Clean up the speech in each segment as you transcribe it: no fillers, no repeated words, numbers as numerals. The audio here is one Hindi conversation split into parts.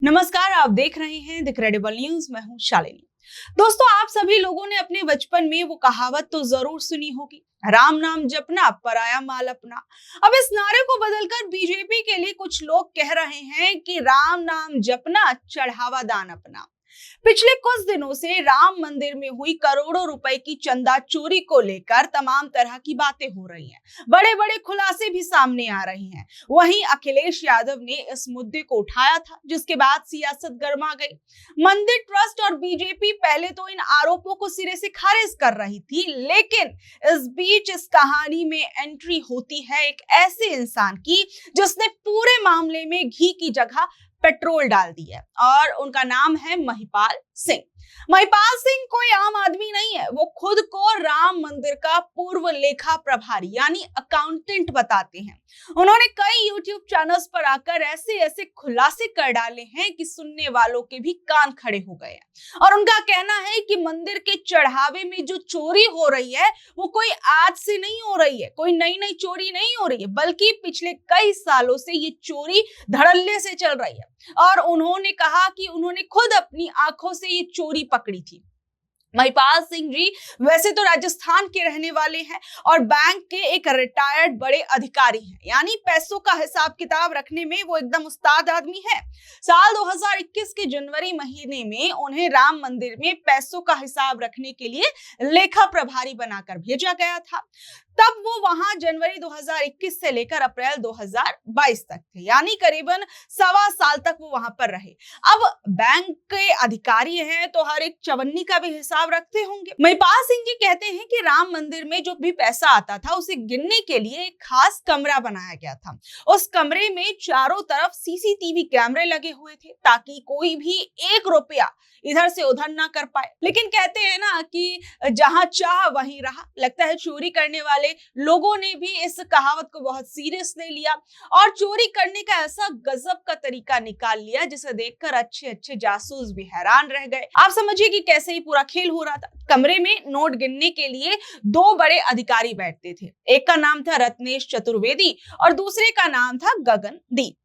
नमस्कार, आप देख रहे हैं द क्रेडिबल न्यूज। मैं हूं शालिनी। दोस्तों, आप सभी लोगों ने अपने बचपन में वो कहावत तो जरूर सुनी होगी, राम नाम जपना पराया माल अपना। अब इस नारे को बदलकर बीजेपी के लिए कुछ लोग कह रहे हैं कि राम नाम जपना चढ़ावा दान अपना। पिछले कुछ दिनों से राम मंदिर में हुई करोड़ों रुपए की चंदा चोरी को लेकर तमाम तरह की बातें हो रही हैं। बड़े बड़े खुलासे भी सामने आ रहे हैं। वहीं अखिलेश यादव ने इस मुद्दे को उठाया था, जिसके बाद सियासत गर्मा गई। मंदिर ट्रस्ट और बीजेपी पहले तो इन आरोपों को सिरे से खारिज कर रही थी, लेकिन इस बीच इस कहानी में एंट्री होती है एक ऐसे इंसान की जिसने पूरे मामले में घी की जगह पेट्रोल डाल दी है, और उनका नाम है महिपाल सिंह। महिपाल सिंह कोई आम आदमी नहीं है। वो खुद को राम मंदिर का पूर्व लेखा प्रभारी यानी अकाउंटेंट बताते हैं। उन्होंने कई यूट्यूब चैनल्स पर आकर ऐसे ऐसे खुलासे कर डाले हैं कि सुनने वालों के भी कान खड़े हो गए हैं। और उनका कहना है कि मंदिर के चढ़ावे में जो चोरी हो रही है वो कोई आज से नहीं हो रही है, कोई नई नई चोरी नहीं हो रही है, बल्कि पिछले कई सालों से ये चोरी धड़ल्ले से चल रही है। और उन्होंने कहा कि उन्होंने खुद अपनी आंखों से ये चोरी पकड़ी थी। महिपाल सिंह जी वैसे तो राजस्थान के रहने वाले हैं और बैंक के एक रिटायर्ड बड़े अधिकारी हैं, यानी पैसों का हिसाब किताब रखने में वो एकदम उस्ताद आदमी है। साल 2021 के जनवरी महीने में उन्हें राम मंदिर में पैसों का हिसाब रखने के लिए लेखा प्रभारी बनाकर भेजा गया था। तब वो वहां जनवरी 2021 से लेकर अप्रैल 2022 तक थे, यानी करीबन 1.25 साल तक वो वहां पर रहे। अब बैंक के अधिकारी हैं तो हर एक चवन्नी का भी हिसाब रखते होंगे। महिपाल सिंह जी कहते हैं कि राम मंदिर में जो भी पैसा आता था उसे गिनने के लिए एक खास कमरा बनाया गया था। उस कमरे में चारों तरफ सीसीटीवी कैमरे लगे हुए थे ताकि कोई भी 1 रुपया इधर से उधर ना कर पाए। लेकिन कहते हैं ना कि जहां चाह वहीं रहा। लगता है चोरी करने वाले लोगों ने भी इस कहावत को बहुत सीरियस ले लिया और चोरी करने का ऐसा गजब का तरीका निकाल लिया जिसे देखकर अच्छे अच्छे जासूस भी हैरान रह गए। आप समझिए कि कैसे ही पूरा खेल हो रहा था। कमरे में नोट गिनने के लिए 2 बड़े अधिकारी बैठते थे। एक का नाम था रत्नेश चतुर्वेदी और दूसरे का नाम था गगनदीप।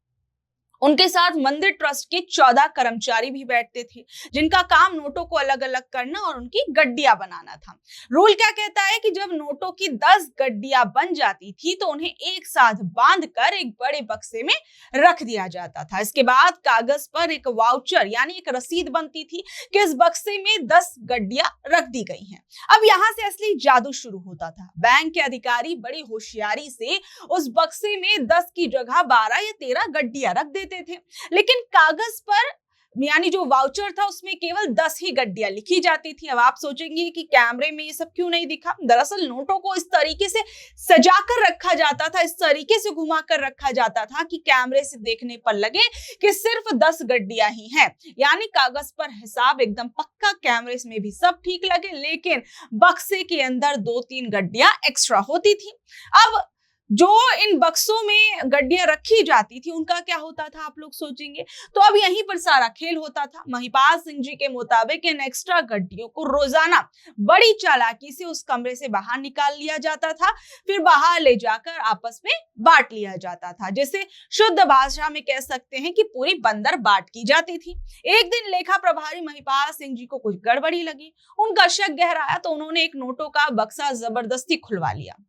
उनके साथ मंदिर ट्रस्ट के 14 कर्मचारी भी बैठते थे, जिनका काम नोटों को अलग अलग करना और उनकी गड्डियां बनाना था। रूल क्या कहता है कि जब नोटों की 10 गड्डियां बन जाती थी तो उन्हें एक साथ बांधकर एक बड़े बक्से में रख दिया जाता था। इसके बाद कागज पर एक वाउचर यानी एक रसीद बनती थी कि इस बक्से में 10 गड्डियां रख दी गई हैं। अब यहाँ से असली जादू शुरू होता था। बैंक के अधिकारी बड़ी होशियारी से उस बक्से में 10 की जगह 12 या 13 गड्डियां रख देते थे, लेकिन कागज पर यानी जो वाउचर था उसमें केवल 10 ही गड्डियां लिखी जाती थी। अब आप सोचेंगे कि कैमरे में ये सब क्यों नहीं दिखा। दरअसल नोटों को इस तरीके से सजाकर रखा जाता था, इस तरीके से घुमाकर रखा जाता था कि कैमरे से देखने पर लगे कि सिर्फ 10 गड्डियां ही हैं। यानी कागज पर हिसाब एकदम पक्का, कैमरे में भी सब ठीक लगे, लेकिन बक्से के अंदर 2-3 गड्डियां एक्स्ट्रा होती थी। अब जो इन बक्सों में गड्डियां रखी जाती थी उनका क्या होता था, आप लोग सोचेंगे। तो अब यहीं पर सारा खेल होता था। महिपाल सिंह जी के मुताबिक इन एक्स्ट्रा गड्डियों को रोजाना बड़ी चालाकी से उस कमरे से बाहर निकाल लिया जाता था, फिर बाहर ले जाकर आपस में बांट लिया जाता था, जिसे शुद्ध भाषा में कह सकते हैं कि पूरी बंदर बांट की जाती थी। एक दिन लेखा प्रभारी महिपाल सिंह जी को कुछ गड़बड़ी लगी। उनका शक गहराया तो उन्होंने एक नोटों का बक्सा जबरदस्ती खुलवा लिया।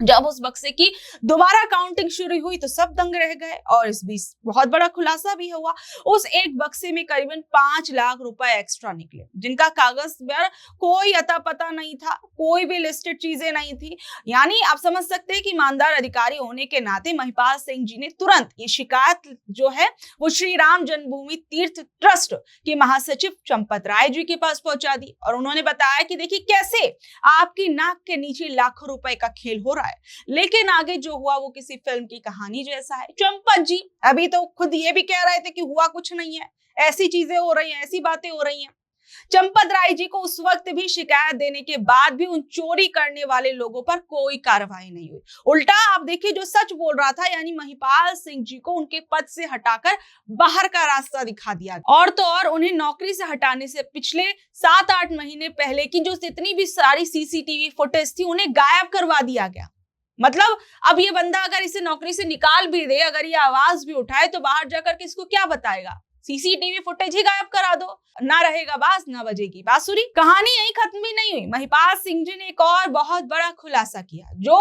जब उस बक्से की दोबारा काउंटिंग शुरू हुई तो सब दंग रह गए और इस बीच बहुत बड़ा खुलासा भी हुआ। उस एक बक्से में करीबन 5 लाख रुपए एक्स्ट्रा निकले, जिनका कागज पर कोई अता पता नहीं था, कोई भी लिस्टेड चीजें नहीं थी। यानी आप समझ सकते हैं कि ईमानदार अधिकारी होने के नाते महिपाल सिंह जी ने तुरंत ये शिकायत जो है वो श्री राम जन्मभूमि तीर्थ ट्रस्ट के महासचिव चंपत राय जी के पास पहुंचा दी और उन्होंने बताया कि देखिए कैसे आपकी नाक के नीचे लाखों रुपए का खेल हो रहा है। लेकिन आगे जो हुआ वो किसी फिल्म की कहानी जैसा है। चंपत जी अभी तो खुद ये भी कह रहे थे कि हुआ कुछ नहीं है, ऐसी चीजें हो रही हैं, ऐसी बातें हो रही हैं। चंपत राय जी को उस वक्त भी शिकायत देने के बाद भी उन चोरी करने वाले लोगों पर कोई कार्रवाई नहीं हुई। उल्टा आप देखिए जो सच बोल रहा था यानी महिपाल सिंह जी को उनके पद से हटाकर बाहर का रास्ता दिखा दिया और तो और उन्हें नौकरी से हटाने से पिछले 7-8 महीने पहले की जो जितनी भी सारी सीसीटीवी फुटेज थी उन्हें गायब करवा दिया गया। मतलब अब ये बंदा अगर इसे नौकरी से निकाल भी दे, अगर ये आवाज भी उठाए तो बाहर जाकर किसको क्या बताएगा। सीसीटीवी फुटेज ही गायब करा दो, ना रहेगा बांस ना बजेगी बांसुरी। कहानी यही खत्म भी नहीं हुई। महिपाल सिंह जी ने एक और बहुत बड़ा खुलासा किया जो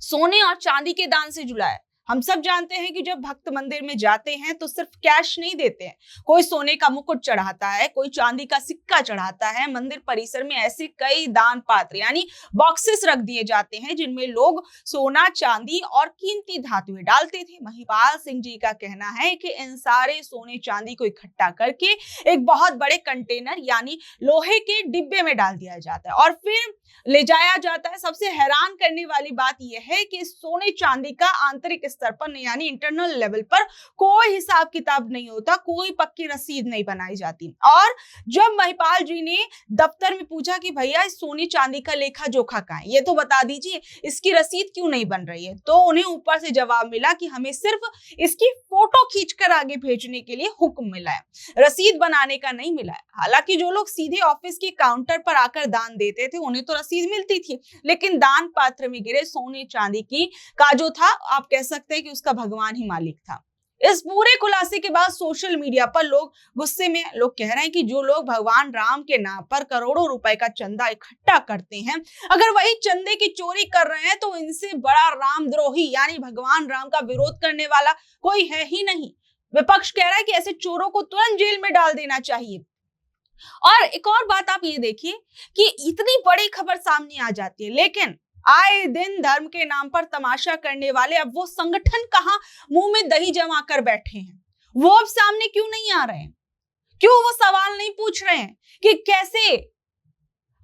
सोने और चांदी के दान से जुड़ा है। हम सब जानते हैं कि जब भक्त मंदिर में जाते हैं तो सिर्फ कैश नहीं देते हैं, कोई सोने का मुकुट चढ़ाता है, कोई चांदी का सिक्का चढ़ाता है। मंदिर परिसर में ऐसे कई दान पात्र यानी बॉक्सेस रख दिए जाते हैं जिनमें लोग सोना, चांदी और कीमती धातुएं डालते थे। महिपाल सिंह जी का कहना है कि इन सारे सोने चांदी को इकट्ठा करके एक बहुत बड़े कंटेनर यानी लोहे के डिब्बे में डाल दिया जाता है और फिर ले जाया जाता है। सबसे हैरान करने वाली बात यह है कि सोने चांदी का आंतरिक स्तर पर यानी इंटरनल लेवल पर कोई हिसाब किताब नहीं होता, कोई पक्की रसीद नहीं बनाई जाती। और जब महिपाल जी ने दफ्तर में पूछा कि भैया इस सोने चांदी का लेखा जोखा कहाँ है, ये तो बता दीजिए, इसकी रसीद क्यों नहीं बन रही है, तो उन्हें ऊपर से जवाब मिला कि हमें सिर्फ इसकी फोटो खींचकर आगे भेजने के लिए हुक्म मिला है, रसीद बनाने का नहीं मिला है। हालांकि जो लोग सीधे ऑफिस के काउंटर पर आकर दान देते थे उन्हें तो रसीद मिलती थी, लेकिन दान पात्र में गिरे सोने चांदी की का जो था, आप कह सकते हैं कि उसका भगवान ही मालिक था। इस पूरे खुलासे के बाद सोशल मीडिया पर लोग गुस्से में लोग कह रहे हैं कि जो लोग भगवान राम के नाम पर करोड़ों रुपए का चंदा इकट्ठा करते हैं, अगर वही चंदे की चोरी कर रहे हैं तो इनसे बड़ा रामद्रोही यानी भगवान राम का विरोध करने वाला कोई है ही नहीं। विपक्ष कह रहा है कि ऐसे चोरों को तुरंत जेल में डाल देना चाहिए। और एक और बात आप ये देखिए कि इतनी बड़ी खबर सामने आ जाती है, लेकिन आए दिन धर्म के नाम पर तमाशा करने वाले अब वो संगठन कहां मुंह में दही जमा कर बैठे हैं, वो अब सामने क्यों नहीं आ रहे हैं? क्यों वो सवाल नहीं पूछ रहे हैं कि कैसे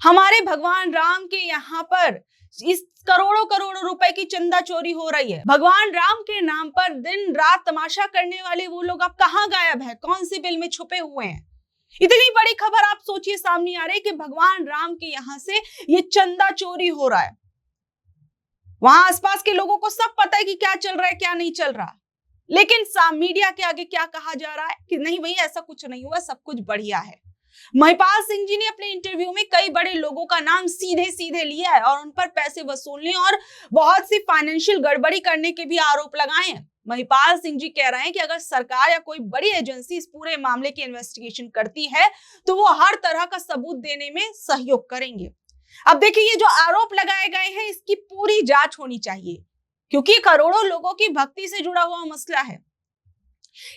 हमारे भगवान राम के यहाँ पर इस करोड़ों करोड़ों रुपए की चंदा चोरी हो रही है? भगवान राम के नाम पर दिन रात तमाशा करने वाले वो लोग अब कहां गायब है, कौन सी बिल में छुपे हुए हैं? इतनी बड़ी खबर आप सोचिए सामने आ रही है कि भगवान राम के यहां से ये चंदा चोरी हो रहा है। वहां आसपास के लोगों को सब पता है कि क्या चल रहा है क्या नहीं चल रहा, लेकिन मीडिया के आगे क्या कहा जा रहा है कि नहीं भैया ऐसा कुछ नहीं हुआ, सब कुछ बढ़िया है। महिपाल सिंह जी ने अपने इंटरव्यू में कई बड़े लोगों का नाम सीधे सीधे लिया है और उन पर पैसे वसूलने और बहुत सी फाइनेंशियल गड़बड़ी करने के भी आरोप लगाए हैं। महिपाल सिंह जी कह रहे हैं कि अगर सरकार या कोई बड़ी एजेंसी इस पूरे मामले की इन्वेस्टिगेशन करती है तो वो हर तरह का सबूत देने में सहयोग करेंगे। अब देखिए, ये जो आरोप लगाए गए हैं इसकी पूरी जांच होनी चाहिए, क्योंकि करोड़ों लोगों की भक्ति से जुड़ा हुआ मसला है।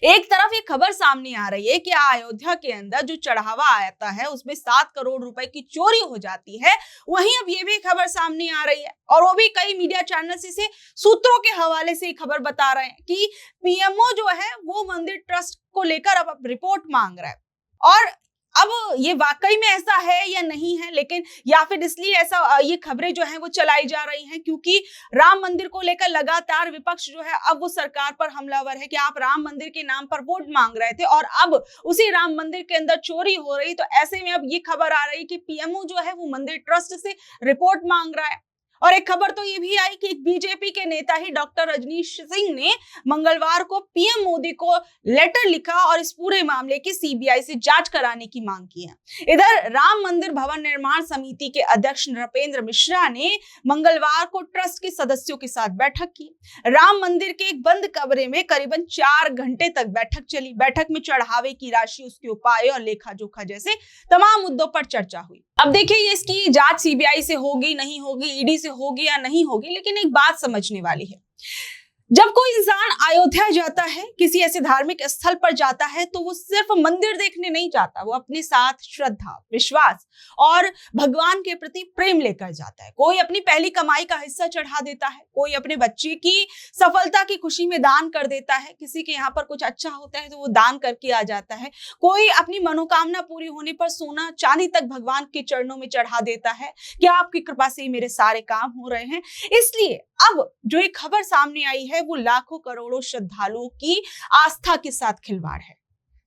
एक तरफ ये खबर सामने आ रही है कि अयोध्या के अंदर जो चढ़ावा आता है उसमें 7 करोड़ रुपए की चोरी हो जाती है, वहीं अब ये भी खबर सामने आ रही है और वो भी कई मीडिया चैनल्स इसे सूत्रों के हवाले से खबर बता रहे हैं कि पीएमओ जो है वो मंदिर ट्रस्ट को लेकर अब रिपोर्ट मांग रहा है। और अब ये वाकई में ऐसा है या नहीं है, लेकिन या फिर इसलिए ऐसा ये खबरें जो हैं वो चलाई जा रही हैं क्योंकि राम मंदिर को लेकर लगातार विपक्ष जो है अब वो सरकार पर हमलावर है कि आप राम मंदिर के नाम पर वोट मांग रहे थे और अब उसी राम मंदिर के अंदर चोरी हो रही। तो ऐसे में अब ये खबर आ रही कि पीएमओ जो है वो मंदिर ट्रस्ट से रिपोर्ट मांग रहा है। और एक खबर तो ये भी आई कि बीजेपी के नेता ही डॉक्टर रजनीश सिंह ने मंगलवार को पीएम मोदी को लेटर लिखा और इस पूरे मामले की सीबीआई से जांच कराने की मांग की है। इधर राम मंदिर भवन निर्माण समिति के अध्यक्ष नृपेंद्र मिश्रा ने मंगलवार को ट्रस्ट के सदस्यों के साथ बैठक की। राम मंदिर के एक बंद कमरे में करीबन 4 घंटे तक बैठक चली। बैठक में चढ़ावे की राशि, उसके उपाय और लेखा जोखा जैसे तमाम मुद्दों पर चर्चा हुई। अब देखिए, इसकी जांच सीबीआई से होगी नहीं होगी, ईडी से होगी या नहीं होगी, लेकिन एक बात समझने वाली है, जब कोई इंसान अयोध्या जाता है, किसी ऐसे धार्मिक स्थल पर जाता है, तो वो सिर्फ मंदिर देखने नहीं जाता, वो अपने साथ श्रद्धा, विश्वास और भगवान के प्रति प्रेम लेकर जाता है। कोई अपनी पहली कमाई का हिस्सा चढ़ा देता है, कोई अपने बच्चे की सफलता की खुशी में दान कर देता है, किसी के यहाँ पर कुछ अच्छा होता है तो वो दान करके आ जाता है, कोई अपनी मनोकामना पूरी होने पर सोना चांदी तक भगवान के चरणों में चढ़ा देता है कि आपकी कृपा से ही मेरे सारे काम हो रहे हैं। इसलिए अब जो एक खबर सामने आई है वो लाखों करोड़ों श्रद्धालुओं की आस्था के साथ खिलवाड़ है।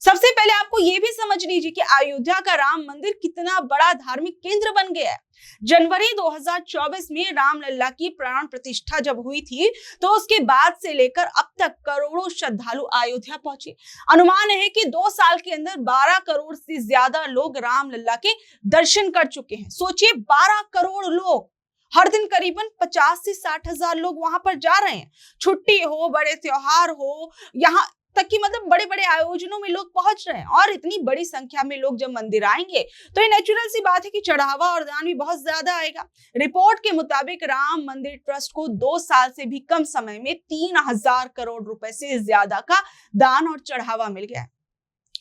सबसे पहले आपको यह भी समझ लीजिए कि अयोध्या का राम मंदिर कितना बड़ा धार्मिक केंद्र बन गया है। जनवरी 2024 में रामलला की प्राण प्रतिष्ठा जब हुई थी तो उसके बाद से लेकर अब तक करोड़ों श्रद्धालु अयोध्या पहुंचे। अनुमान है कि 2 साल के अंदर 12 करोड़ से ज्यादा लोग रामलला के दर्शन कर चुके हैं। सोचिए, 12 करोड़ लोग, हर दिन करीबन 50 से 60 हजार लोग वहां पर जा रहे हैं। छुट्टी हो, बड़े त्योहार हो, यहाँ तक कि मतलब बड़े बड़े आयोजनों में लोग पहुंच रहे हैं। और इतनी बड़ी संख्या में लोग जब मंदिर आएंगे तो ये नेचुरल सी बात है कि चढ़ावा और दान भी बहुत ज्यादा आएगा। रिपोर्ट के मुताबिक राम मंदिर ट्रस्ट को 2 साल से भी कम समय में 3,000 करोड़ रुपए से ज्यादा का दान और चढ़ावा मिल गया है।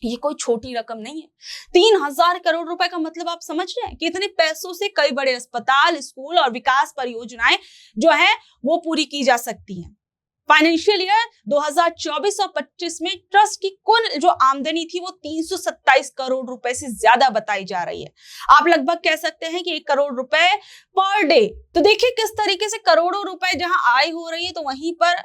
ये कोई छोटी रकम नहीं है। 3,000 करोड़ रुपए का मतलब आप समझ रहे हैं कि इतने पैसों से कई बड़े अस्पताल, स्कूल और विकास परियोजनाएं जो है वो पूरी की जा सकती हैं। फाइनेंशियल ईयर 2024 और 25 में ट्रस्ट की कुल जो आमदनी थी वो 327 करोड़ रुपए से ज्यादा बताई जा रही है। आप लगभग कह सकते हैं कि 1 करोड़ रुपए पर डे। तो देखिए किस तरीके से करोड़ों रुपए जहां आय हो रही है तो वहीं पर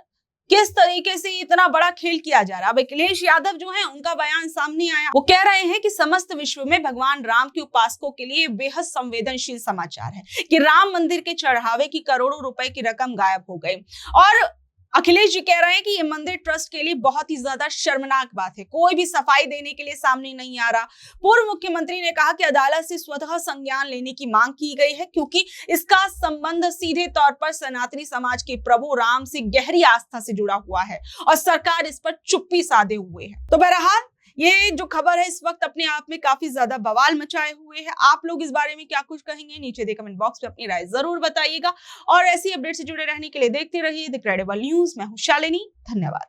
किस तरीके से इतना बड़ा खेल किया जा रहा है। अब अखिलेश यादव जो है उनका बयान सामने आया, वो कह रहे हैं कि समस्त विश्व में भगवान राम के उपासकों के लिए बेहद संवेदनशील समाचार है कि राम मंदिर के चढ़ावे की करोड़ों रुपए की रकम गायब हो गई। और अखिलेश जी कह रहे हैं कि ये मंदिर ट्रस्ट के लिए बहुत ही ज्यादा शर्मनाक बात है। कोई भी सफाई देने के लिए सामने नहीं आ रहा। पूर्व मुख्यमंत्री ने कहा कि अदालत से स्वतः संज्ञान लेने की मांग की गई है क्योंकि इसका संबंध सीधे तौर पर सनातनी समाज के प्रभु राम से गहरी आस्था से जुड़ा हुआ है और सरकार इस पर चुप्पी साधे हुए है। तो बहरहाल ये जो खबर है इस वक्त अपने आप में काफी ज्यादा बवाल मचाए हुए है। आप लोग इस बारे में क्या कुछ कहेंगे, नीचे दे कमेंट बॉक्स में अपनी राय जरूर बताइएगा। और ऐसी अपडेट से जुड़े रहने के लिए देखते रहिए द क्रेडिबल न्यूज। मैं हूं शालिनी, धन्यवाद।